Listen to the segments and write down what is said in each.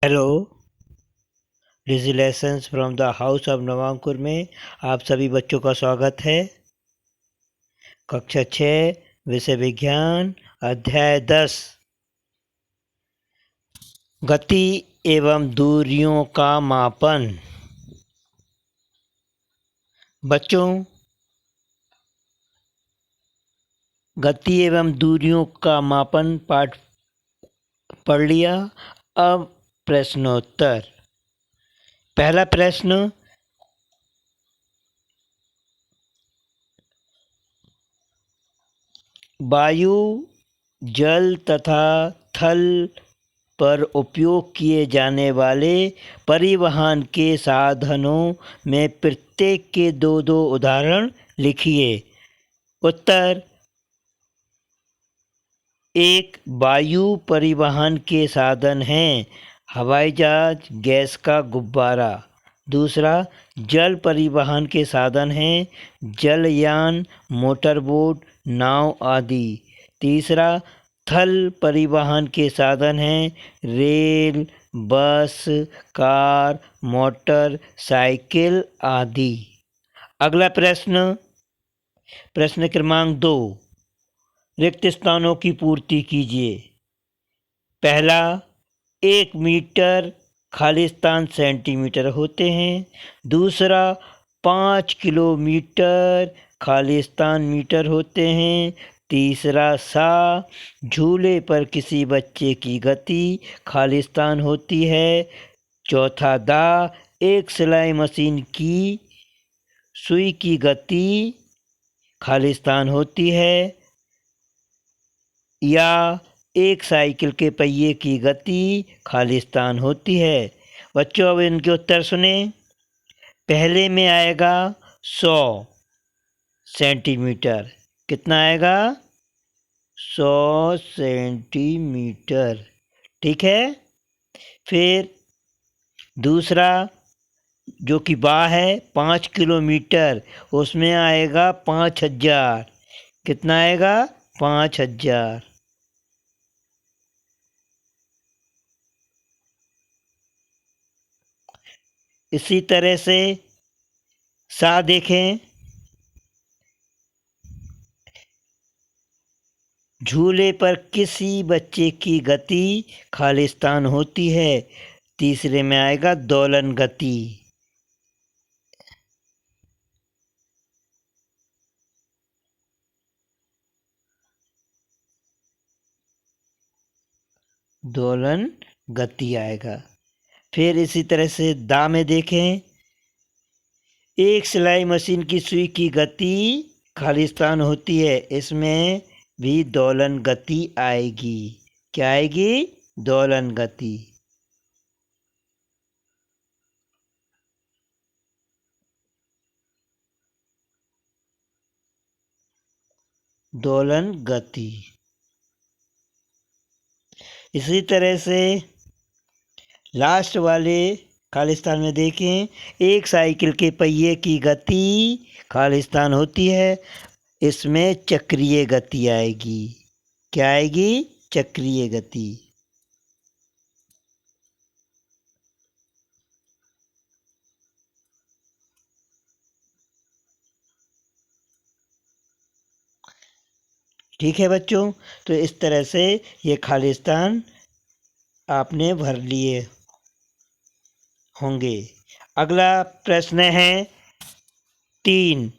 Hello, Digi lessons from the house of Navankur में आप सभी बच्चों का स्वागत है। कक्षा 6 विषय विज्ञान अध्याय 10 गति एवं दूरियों का मापन। बच्चों, गति एवं दूरियों का मापन पाठ पढ़ लिया। अब प्रश्नोत्तर। पहला प्रश्न, वायु, जल तथा थल पर उपयोग किए जाने वाले परिवहन के साधनों में प्रत्येक के दो दो उदाहरण लिखिए। उत्तर: 1. वायु परिवहन के साधन हैं हवाई जहाज, गैस का गुब्बारा। दूसरा, जल परिवहन के साधन हैं जलयान, मोटरबोट, नाव आदि। तीसरा, थल परिवहन के साधन हैं रेल, बस, कार, मोटर साइकिल आदि। अगला प्रश्न क्रमांक 2, रिक्त स्थानों की पूर्ति कीजिए। पहला, 1 मीटर खाली स्थान सेंटीमीटर होते हैं। दूसरा, 5 किलोमीटर खाली स्थान मीटर होते हैं। तीसरा, झूले पर किसी बच्चे की गति खाली स्थान होती है। चौथा, एक सिलाई मशीन की सुई की गति खाली स्थान होती है। या एक साइकिल के पहिए की गति खाली स्थान होती है। बच्चों, अब इनके उत्तर सुने। पहले में आएगा 100 सेंटीमीटर। कितना आएगा? 100 सेंटीमीटर। ठीक है। फिर दूसरा जो कि है 5 किलोमीटर, उसमें आएगा 5000। कितना आएगा? 5000। इसी तरह से देखें, झूले पर किसी बच्चे की गति खाली स्थान होती है। तीसरे में आएगा दोलन गति। दोलन गति आएगा। फिर इसी तरह से में देखें, एक सिलाई मशीन की सुई की गति खाली स्थान होती है। इसमें भी दोलन गति आएगी। क्या आएगी? दोलन गति। दोलन गति। इसी तरह से लास्ट वाले खाली स्थान में देखें, एक साइकिल के पहिए की गति खाली स्थान होती है। इसमें चक्रीय गति आएगी। क्या आएगी? चक्रीय गति। ठीक है बच्चों, तो इस तरह से ये खाली स्थान आपने भर लिए होंगे। अगला प्रश्न है 3,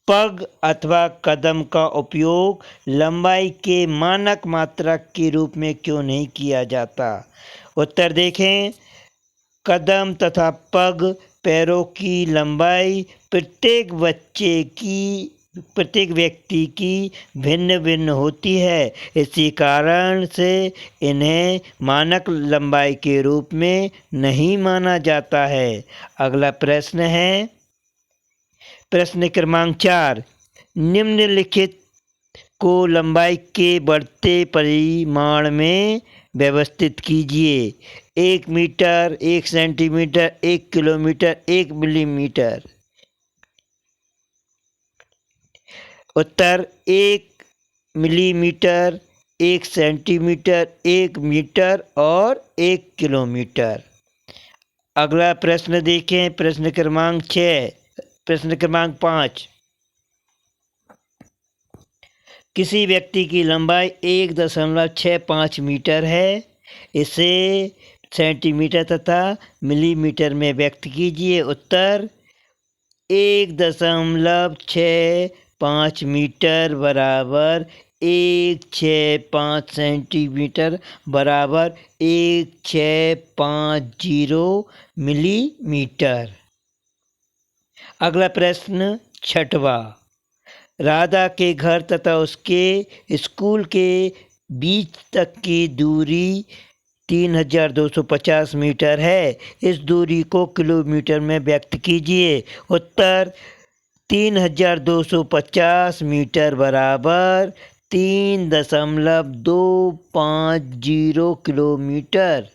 पग अथवा कदम का उपयोग लंबाई के मानक मात्रक के रूप में क्यों नहीं किया जाता? उत्तर देखें, कदम तथा पग पैरों की लंबाई प्रत्येक व्यक्ति की भिन्न भिन्न होती है। इसी कारण से इन्हें मानक लंबाई के रूप में नहीं माना जाता है। अगला प्रश्न है प्रश्न क्रमांक 4, निम्नलिखित को लंबाई के बढ़ते परिमाण में व्यवस्थित कीजिए। 1 मीटर, 1 सेंटीमीटर, 1 किलोमीटर, 1 मिलीमीटर। उत्तर: 1 मिलीमीटर 1 सेंटीमीटर, 1 मीटर और 1 किलोमीटर। अगला प्रश्न देखें, प्रश्न क्रमांक 6। प्रश्न क्रमांक 5। किसी व्यक्ति की लंबाई 1.65 मीटर है। इसे सेंटीमीटर तथा मिलीमीटर में व्यक्त कीजिए। उत्तर 1.65 मीटर बराबर 165 सेंटीमीटर बराबर 1650 मिलीमीटर। अगला प्रश्न 6वां। राधा के घर तथा उसके स्कूल के बीच तक की दूरी 3250 मीटर है। इस दूरी को किलोमीटर में व्यक्त कीजिए। उत्तर 3250 मीटर बराबर 3.250 किलोमीटर।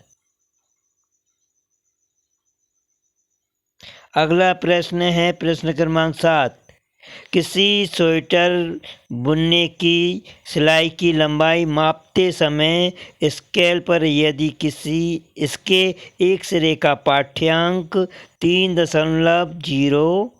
अगला प्रश्न है प्रश्न क्रमांक 7। किसी स्वेटर बुनने की सिलाई की लंबाई मापते समय स्केल पर यदि किसी इसके एक सिरे का पाठ्यांक 3.0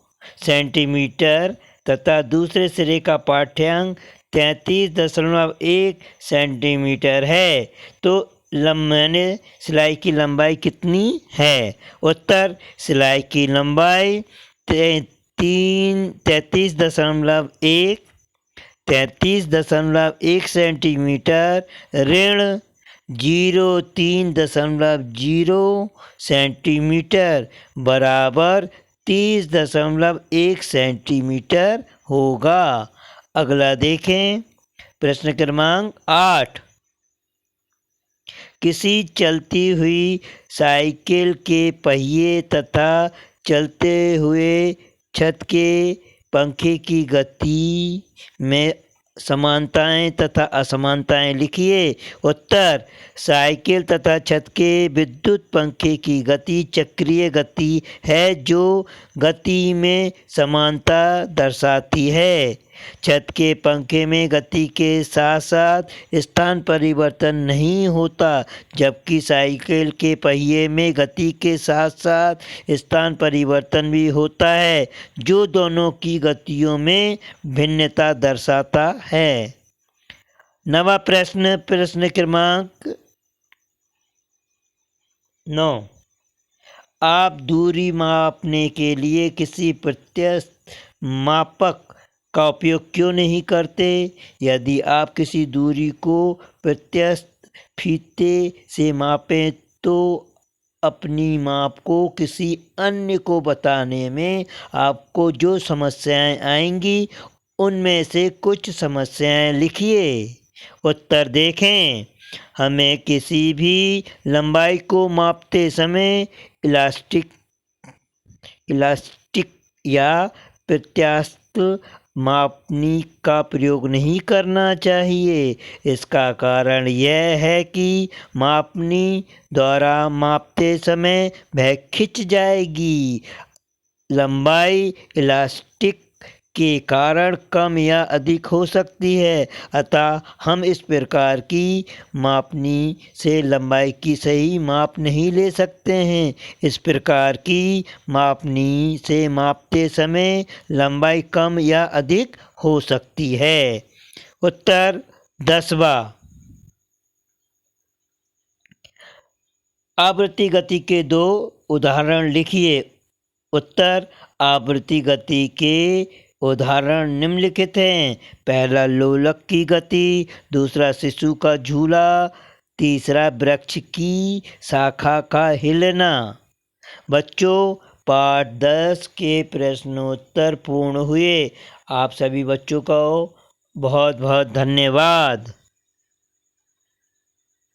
सेंटीमीटर तथा दूसरे सिरे का पाठ्यांक 33.1 सेंटीमीटर है तो मैंने सिलाई की लंबाई कितनी है। उत्तर सिलाई की लंबाई 33.1 सेंटीमीटर ऋण 03.0 सेंटीमीटर बराबर 30.1 सेंटीमीटर होगा। अगला देखें प्रश्न क्रमांक 8। किसी चलती हुई साइकिल के पहिए तथा चलते हुए छत के पंखे की गति में समानताएं तथा असमानताएं लिखिए। उत्तर साइकिल तथा छत के विद्युत पंखे की गति चक्रीय गति है जो गति में समानता दर्शाती है। छत के पंखे में गति के साथ साथ स्थान परिवर्तन नहीं होता जबकि साइकिल के पहिए में गति के साथ साथ स्थान परिवर्तन भी होता है जो दोनों की गतियों में भिन्नता दर्शाता है। 9वां प्रश्न प्रश्न क्रमांक 9। आप दूरी मापने के लिए किसी प्रत्यक्ष मापक का उपयोग क्यों नहीं करते। यदि आप किसी दूरी को प्रत्यक्ष फीते से मापें तो अपनी माप को किसी अन्य को बताने में आपको जो समस्याएं आएंगी उनमें से कुछ समस्याएं लिखिए। उत्तर देखें। हमें किसी भी लंबाई को मापते समय इलास्टिक या प्रत्यास्थ मापनी का प्रयोग नहीं करना चाहिए। इसका कारण यह है कि मापनी द्वारा मापते समय वह खिंच जाएगी। लंबाई इलास्टिक के कारण कम या अधिक हो सकती है अतः हम इस प्रकार की मापनी से लंबाई की सही माप नहीं ले सकते हैं। इस प्रकार की मापनी से मापते समय लंबाई कम या अधिक हो सकती है। उत्तर 10वां। आवृत्ति गति के 2 उदाहरण लिखिए। उत्तर आवृत्ति गति के उदाहरण निम्नलिखित हैं। पहला लोलक की गति, दूसरा शिशु का झूला, तीसरा वृक्ष की शाखा का हिलना। बच्चों पाठ 10 के प्रश्नोत्तर पूर्ण हुए। आप सभी बच्चों को बहुत बहुत धन्यवाद।